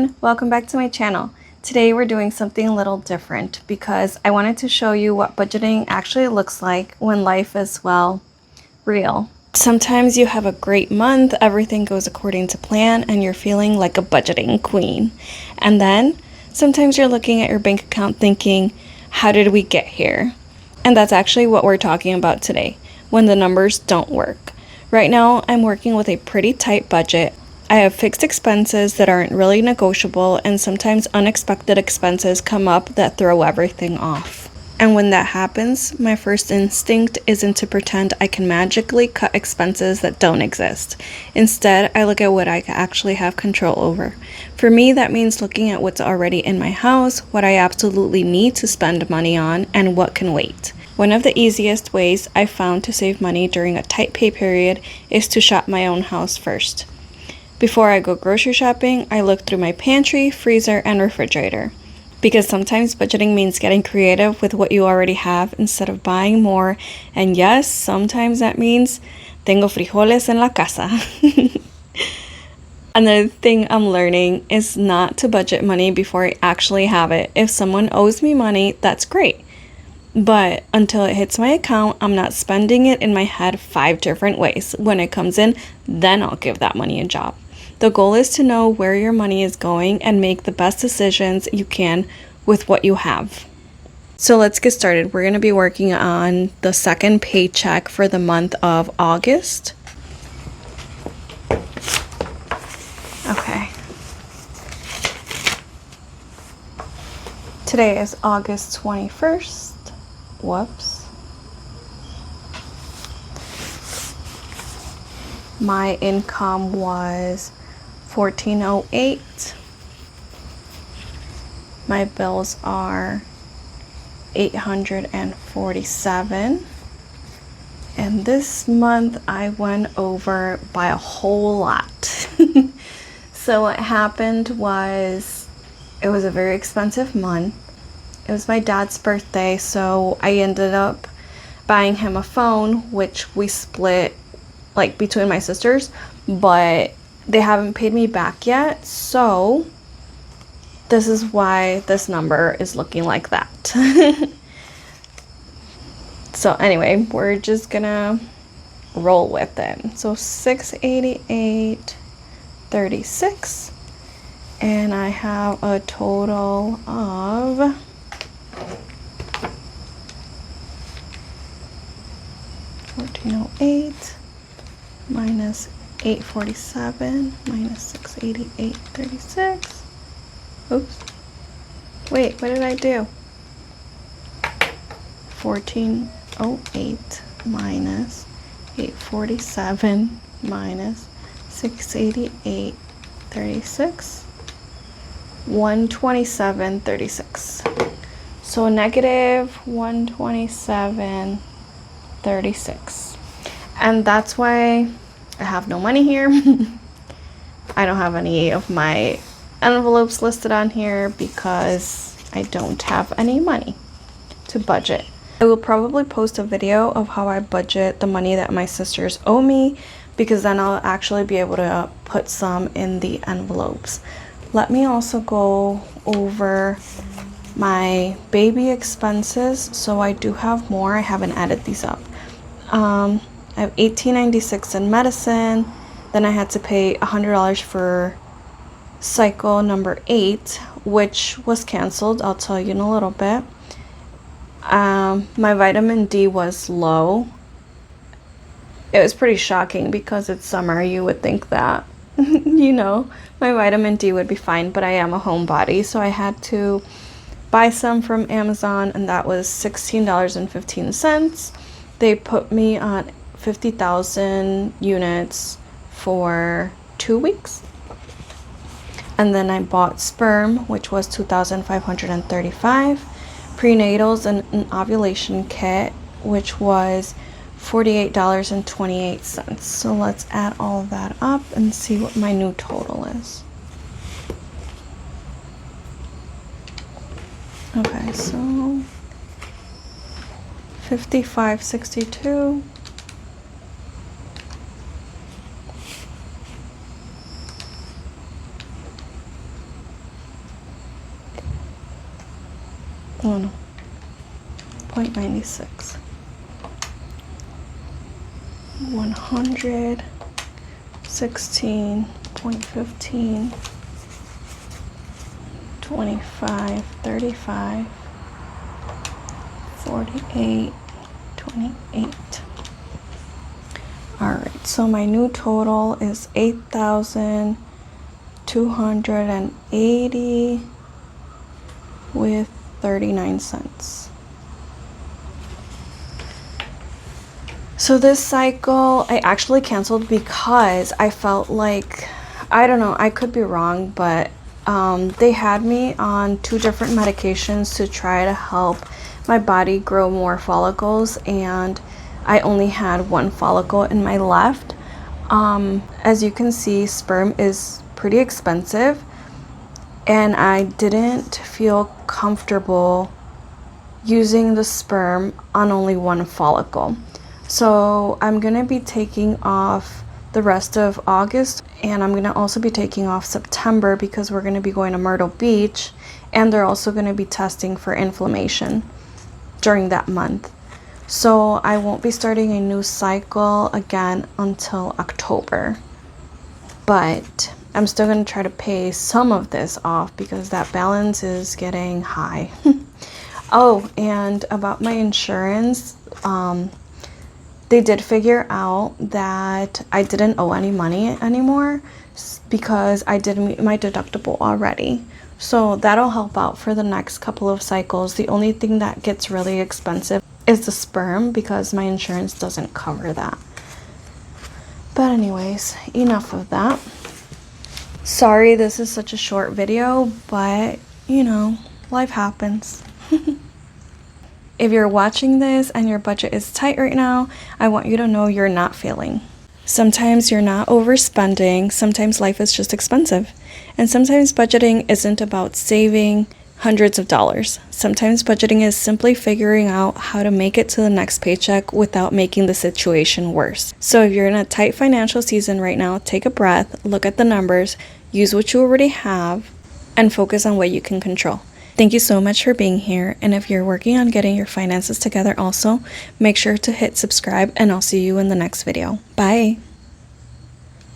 everyone, welcome back to my channel. Today we're doing something a little different because I wanted to show you what budgeting actually looks like when life is, well, real. Sometimes you have a great month, everything goes according to plan, and you're feeling like a budgeting queen. And then sometimes you're looking at your bank account thinking, how did we get here? And that's actually what we're talking about today, when the numbers don't work. Right now, I'm working with a pretty tight budget. I have fixed expenses that aren't really negotiable, and sometimes unexpected expenses come up that throw everything off. And when that happens, my first instinct isn't to pretend I can magically cut expenses that don't exist. Instead, I look at what I actually have control over. For me, that means looking at what's already in my house, what I absolutely need to spend money on, and what can wait. One of the easiest ways I've found to save money during a tight pay period is to shop my own house first. Before I go grocery shopping, I look through my pantry, freezer, and refrigerator. Because sometimes budgeting means getting creative with what you already have instead of buying more. And yes, sometimes that means tengo frijoles en la casa. Another thing I'm learning is not to budget money before I actually have it. If someone owes me money, that's great. But until it hits my account, I'm not spending it in my head 5 different ways. When it comes in, then I'll give that money a job. The goal is to know where your money is going and make the best decisions you can with what you have. So let's get started. We're going to be working on the second paycheck for the month of August. Okay. Today is August 21st. Whoops. My income was $14.08. My bills are $847. And this month I went over by a whole lot. So what happened was it was a very expensive month. It was my dad's birthday, so I ended up buying him a phone, which we split like between my sisters, but they haven't paid me back yet, so this is why this number is looking like that. So anyway, we're just gonna roll with it. So $688.36, and I have a total of $14.08 minus $847 minus $688.36. Oops. Wait, what did I do? $14.08 minus $847 minus $688.36. $127.36. So negative $127.36. And that's why I have no money here. I don't have any of my envelopes listed on here because I don't have any money to budget. I will probably post a video of how I budget the money that my sisters owe me, because then I'll actually be able to put some in the envelopes. Let me also go over my baby expenses. So I do have more. I haven't added these up. I have $18.96 in medicine. Then I had to pay $100 for cycle number 8, which was canceled. I'll tell you in a little bit. My vitamin D was low. It was pretty shocking because it's summer. You would think that, you know, my vitamin D would be fine, but I am a homebody, so I had to buy some from Amazon, and that was $16.15. They put me on 50,000 units for 2 weeks. And then I bought sperm, which was $2,535, prenatals and an ovulation kit, which was $48.28. So let's add all that up and see what my new total is. Okay, so 55.62 Oh no, 0.96. 100, 16.15, 25, 35, 48, 28. All right, so my new total is 8,280 with 39 cents. So this cycle I actually canceled because I felt like, I don't know, I could be wrong, but they had me on 2 different medications to try to help my body grow more follicles, and I only had 1 follicle in my left. As you can see, sperm is pretty expensive, and I didn't feel comfortable using the sperm on only 1 follicle. So I'm gonna be taking off the rest of August, and I'm gonna also be taking off September because we're gonna be going to Myrtle Beach, and they're also gonna be testing for inflammation during that month. So I won't be starting a new cycle again until October, but I'm still gonna try to pay some of this off because that balance is getting high. Oh, and about my insurance, they did figure out that I didn't owe any money anymore because I did meet my deductible already. So that'll help out for the next couple of cycles. The only thing that gets really expensive is the sperm because my insurance doesn't cover that. But anyways, enough of that. Sorry this is such a short video, but you know, life happens. If you're watching this and your budget is tight right now, I want you to know you're not failing. Sometimes you're not overspending, sometimes life is just expensive. And sometimes budgeting isn't about saving hundreds of dollars. Sometimes budgeting is simply figuring out how to make it to the next paycheck without making the situation worse. So if you're in a tight financial season right now, take a breath, look at the numbers, use what you already have, and focus on what you can control. Thank you so much for being here, and if you're working on getting your finances together also, make sure to hit subscribe, and I'll see you in the next video. Bye!